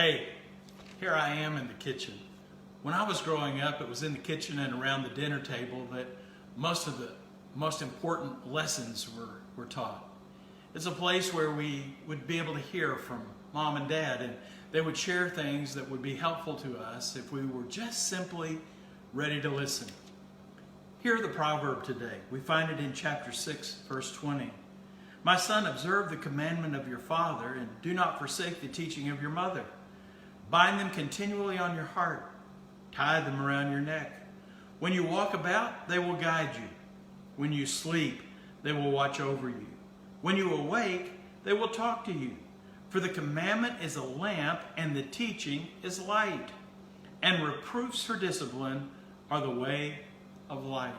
Hey, here I am in the kitchen. When I was growing up, it was in the kitchen and around the dinner table that most of the most important lessons were taught. It's a place where we would be able to hear from Mom and Dad, and they would share things that would be helpful to us if we were just simply ready to listen. Hear the proverb today. We find it in chapter 6, verse 20. My son, observe the commandment of your father, and do not forsake the teaching of your mother. Bind them continually on your heart. Tie them around your neck. When you walk about, they will guide you. When you sleep, they will watch over you. When you awake, they will talk to you. For the commandment is a lamp, and the teaching is light. And reproofs for discipline are the way of life.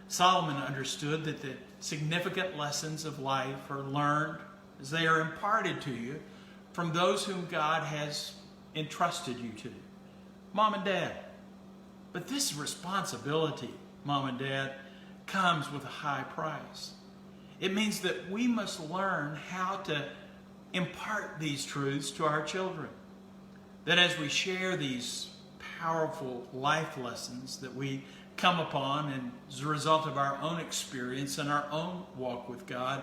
Solomon understood that the significant lessons of life are learned as they are imparted to you from those whom God has entrusted you to. Mom and Dad. But this responsibility, Mom and Dad, comes with a high price. It means that we must learn how to impart these truths to our children. That as we share these powerful life lessons that we come upon and as a result of our own experience and our own walk with God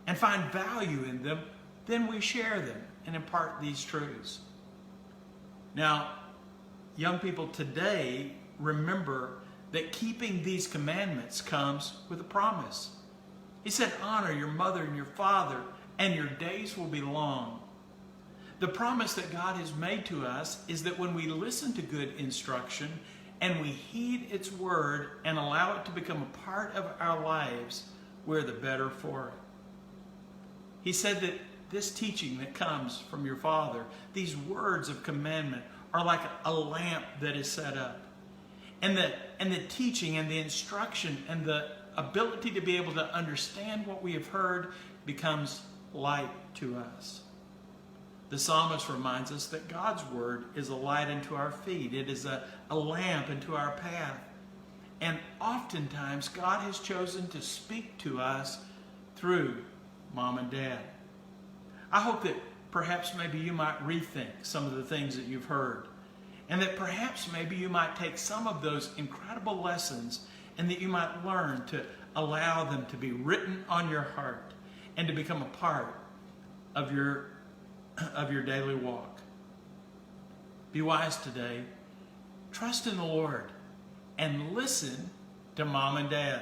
and find value in them, then we share them and impart these truths. Now, young people today, remember that keeping these commandments comes with a promise. He said, honor your mother and your father, and your days will be long. The promise that God has made to us is that when we listen to good instruction and we heed its word and allow it to become a part of our lives, we're the better for it. He said that this teaching that comes from your father, these words of commandment, are like a lamp that is set up. And the teaching and the instruction and the ability to be able to understand what we have heard becomes light to us. The psalmist reminds us that God's word is a light unto our feet. It is a lamp unto our path. And oftentimes God has chosen to speak to us through Mom and Dad. I hope that perhaps maybe you might rethink some of the things that you've heard. And that perhaps maybe you might take some of those incredible lessons and that you might learn to allow them to be written on your heart and to become a part of your daily walk. Be wise today. Trust in the Lord and listen to Mom and Dad.